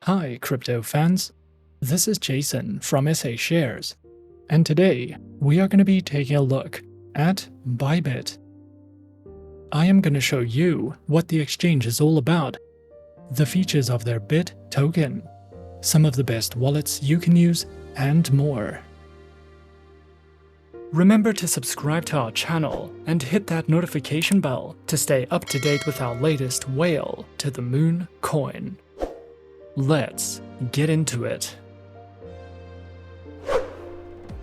Hi, crypto fans. This is Jason from SA Shares, and today we are going to be taking a look at Bybit. I am going to show you what the exchange is all about, the features of their BIT token, some of the best wallets you can use, and more. Remember to subscribe to our channel and hit that notification bell to stay up to date with our latest whale to the moon coin. Let's get into it.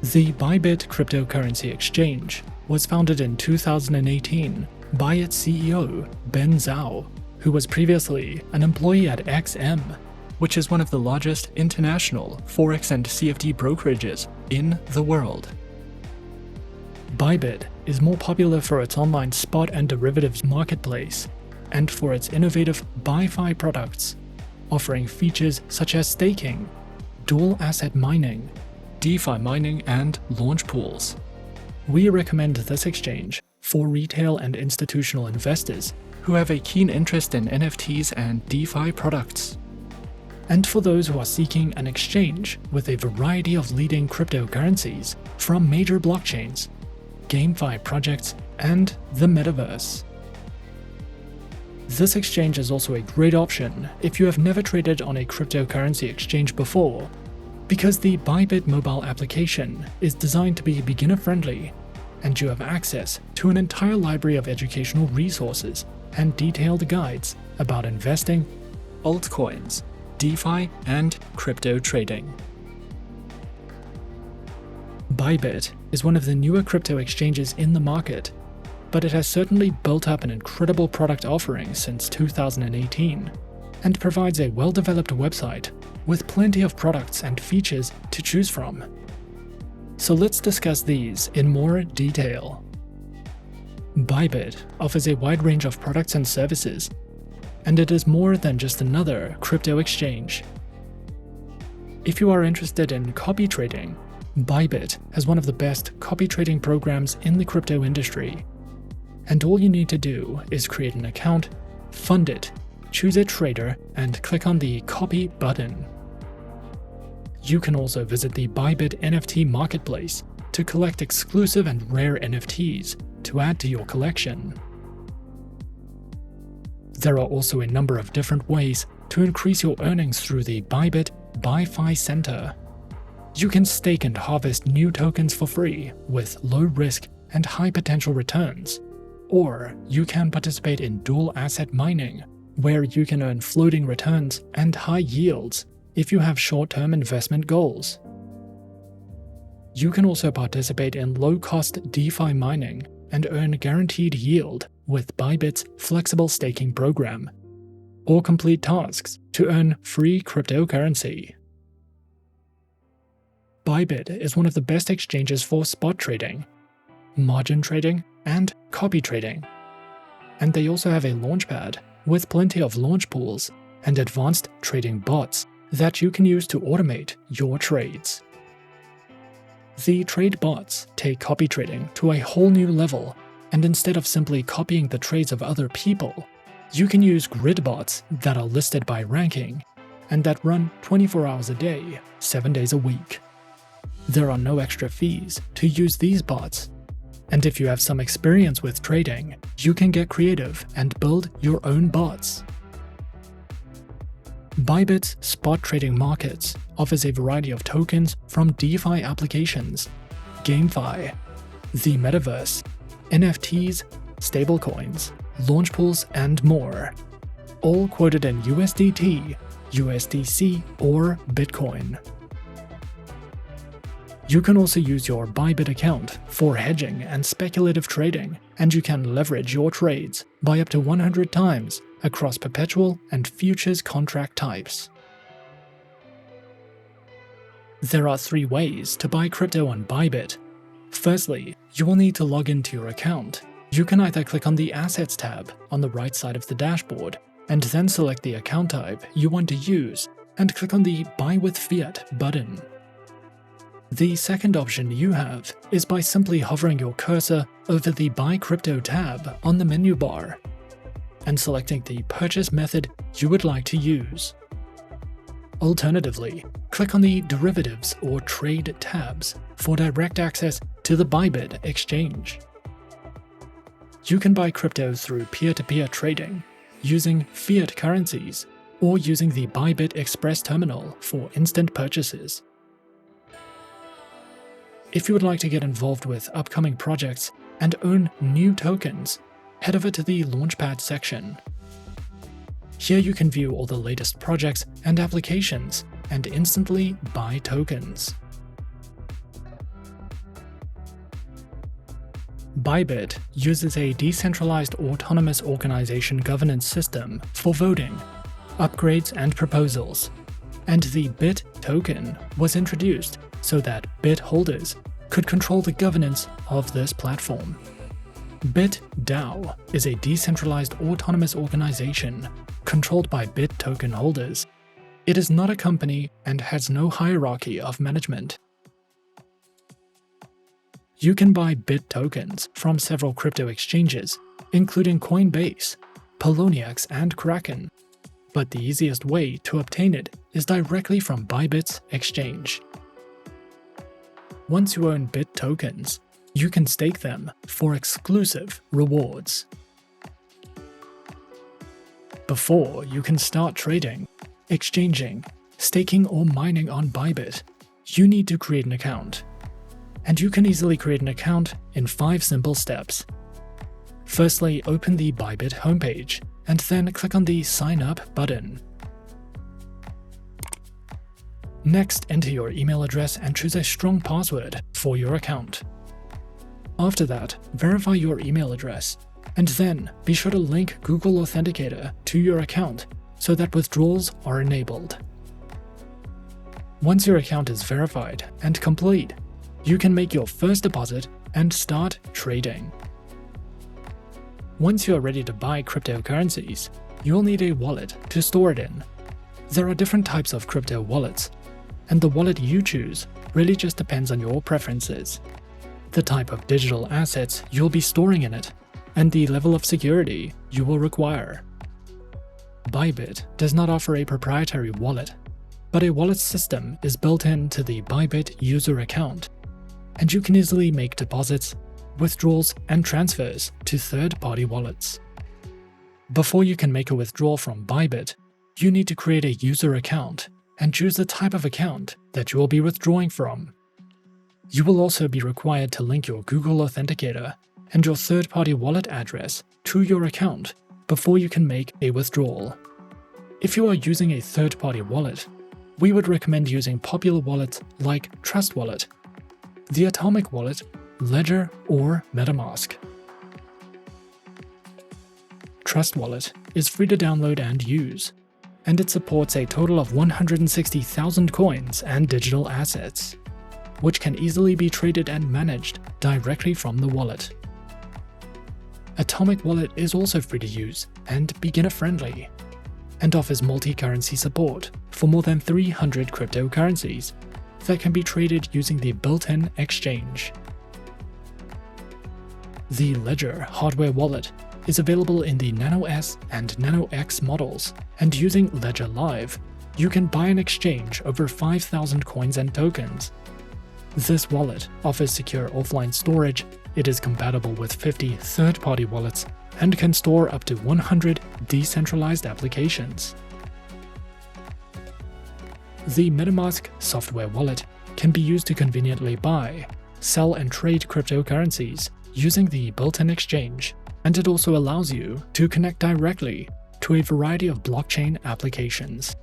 The Bybit cryptocurrency exchange was founded in 2018 by its CEO, Ben Zhao, who was previously an employee at XM, which is one of the largest international Forex and CFD brokerages in the world. Bybit is more popular for its online spot and derivatives marketplace, and for its innovative ByFi products, offering features such as staking, dual asset mining, DeFi mining, and launch pools. We recommend this exchange for retail and institutional investors who have a keen interest in NFTs and DeFi products, and for those who are seeking an exchange with a variety of leading cryptocurrencies from major blockchains, GameFi projects, and the metaverse. This exchange is also a great option if you have never traded on a cryptocurrency exchange before, because the Bybit mobile application is designed to be beginner-friendly, and you have access to an entire library of educational resources and detailed guides about investing, altcoins, DeFi, and crypto trading. Bybit is one of the newer crypto exchanges in the market, but it has certainly built up an incredible product offering since 2018 and provides a well-developed website with plenty of products and features to choose from. So let's discuss these in more detail. Bybit offers a wide range of products and services, and it is more than just another crypto exchange. If you are interested in copy trading, Bybit has one of the best copy trading programs in the crypto industry. And all you need to do is create an account, fund it, choose a trader, and click on the Copy button. You can also visit the Bybit NFT marketplace to collect exclusive and rare NFTs to add to your collection. There are also a number of different ways to increase your earnings through the Bybit ByFi Center. You can stake and harvest new tokens for free with low risk and high potential returns. Or you can participate in dual asset mining, where you can earn floating returns and high yields if you have short-term investment goals. You can also participate in low-cost DeFi mining and earn guaranteed yield with Bybit's flexible staking program, or complete tasks to earn free cryptocurrency. Bybit is one of the best exchanges for spot trading, margin trading, and copy trading. And they also have a launchpad with plenty of launch pools and advanced trading bots that you can use to automate your trades. The trade bots take copy trading to a whole new level, and instead of simply copying the trades of other people, you can use grid bots that are listed by ranking and that run 24 hours a day, 7 days a week. There are no extra fees to use these bots. And if you have some experience with trading, you can get creative and build your own bots. Bybit's spot trading markets offers a variety of tokens from DeFi applications, GameFi, the metaverse, NFTs, stablecoins, launch pools, and more, all quoted in USDT, USDC, or Bitcoin. You can also use your Bybit account for hedging and speculative trading, and you can leverage your trades by up to 100 times across perpetual and futures contract types. There are 3 ways to buy crypto on Bybit. Firstly, you will need to log into your account. You can either click on the Assets tab on the right side of the dashboard, and then select the account type you want to use, and click on the Buy with Fiat button. The second option you have is by simply hovering your cursor over the Buy Crypto tab on the menu bar and selecting the purchase method you would like to use. Alternatively, click on the Derivatives or Trade tabs for direct access to the Bybit exchange. You can buy crypto through peer-to-peer trading, using fiat currencies, or using the Bybit Express terminal for instant purchases. If you would like to get involved with upcoming projects and own new tokens, head over to the launchpad section. Here you can view all the latest projects and applications and instantly buy tokens. Bybit uses a decentralized autonomous organization governance system for voting, upgrades and proposals, and the BIT token was introduced so that BIT holders could control the governance of this platform. BIT DAO is a decentralized autonomous organization controlled by BIT token holders. It is not a company and has no hierarchy of management. You can buy BIT tokens from several crypto exchanges, including Coinbase, Poloniex, and Kraken, but the easiest way to obtain it is directly from Bybit's exchange. Once you own BIT tokens, you can stake them for exclusive rewards. Before you can start trading, exchanging, staking, or mining on Bybit, you need to create an account. And you can easily create an account in 5 simple steps. Firstly, open the Bybit homepage, and then click on the Sign Up button. Next, enter your email address and choose a strong password for your account. After that, verify your email address, and then be sure to link Google Authenticator to your account so that withdrawals are enabled. Once your account is verified and complete, you can make your first deposit and start trading. Once you are ready to buy cryptocurrencies, you'll need a wallet to store it in. There are different types of crypto wallets, and the wallet you choose really just depends on your preferences, the type of digital assets you'll be storing in it, and the level of security you will require. Bybit does not offer a proprietary wallet, but a wallet system is built into the Bybit user account, and you can easily make deposits, withdrawals, and transfers to third-party wallets. Before you can make a withdrawal from Bybit, you need to create a user account and choose the type of account that you will be withdrawing from. You will also be required to link your Google Authenticator and your third-party wallet address to your account before you can make a withdrawal. If you are using a third-party wallet, we would recommend using popular wallets like Trust Wallet, the Atomic Wallet, Ledger, or MetaMask. Trust Wallet is free to download and use, and it supports a total of 160,000 coins and digital assets, which can easily be traded and managed directly from the wallet. Atomic Wallet is also free to use and beginner-friendly, and offers multi-currency support for more than 300 cryptocurrencies that can be traded using the built-in exchange. The Ledger hardware wallet is available in the Nano S and Nano X models, and using Ledger Live, you can buy and exchange over 5,000 coins and tokens. This wallet offers secure offline storage, it is compatible with 50 third-party wallets, and can store up to 100 decentralized applications. The MetaMask software wallet can be used to conveniently buy, sell, and trade cryptocurrencies using the built-in exchange, and it also allows you to connect directly to a variety of blockchain applications.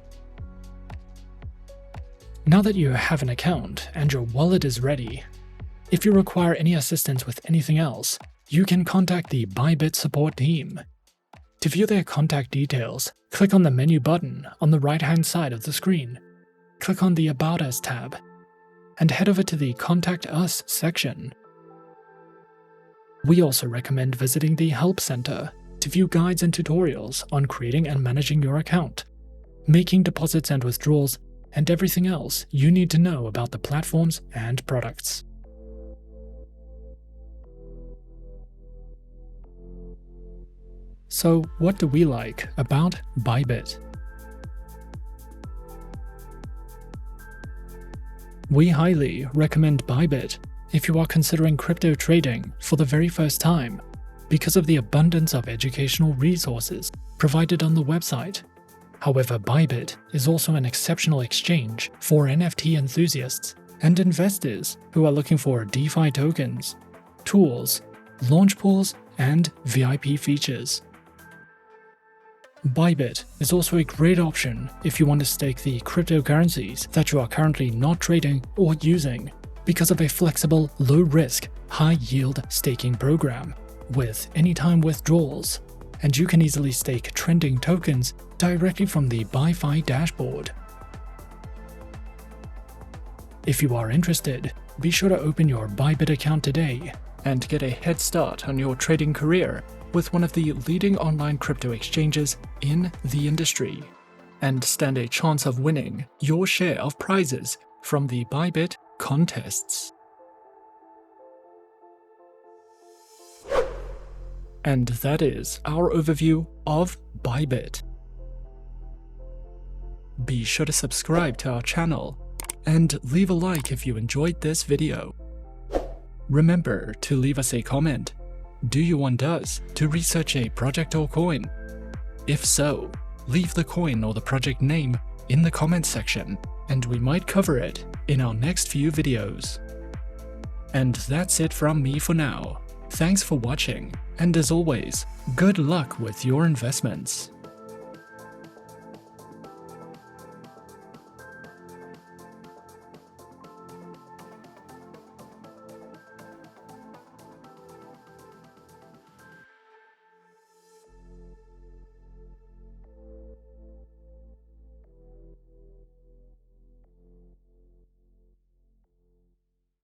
Now that you have an account and your wallet is ready, if you require any assistance with anything else, you can contact the Bybit support team. To view their contact details, click on the menu button on the right-hand side of the screen. Click on the About Us tab, and head over to the Contact Us section. We also recommend visiting the Help Center to view guides and tutorials on creating and managing your account, making deposits and withdrawals, and everything else you need to know about the platforms and products. So, what do we like about Bybit? We highly recommend Bybit if you are considering crypto trading for the very first time because of the abundance of educational resources provided on the website. However, Bybit is also an exceptional exchange for NFT enthusiasts and investors who are looking for DeFi tokens, tools, launch pools, and VIP features. Bybit is also a great option if you want to stake the cryptocurrencies that you are currently not trading or using because of a flexible, low-risk, high-yield staking program with anytime withdrawals, and you can easily stake trending tokens directly from the ByFi dashboard. If you are interested, be sure to open your Bybit account today and get a head start on your trading career with one of the leading online crypto exchanges in the industry, and stand a chance of winning your share of prizes from the Bybit contests. And that is our overview of Bybit. Be sure to subscribe to our channel and leave a like if you enjoyed this video. Remember to leave us a comment. Do you want us to research a project or coin? If so, leave the coin or the project name in the comment section, and we might cover it in our next few videos. And that's it from me for now. Thanks for watching, and as always, good luck with your investments.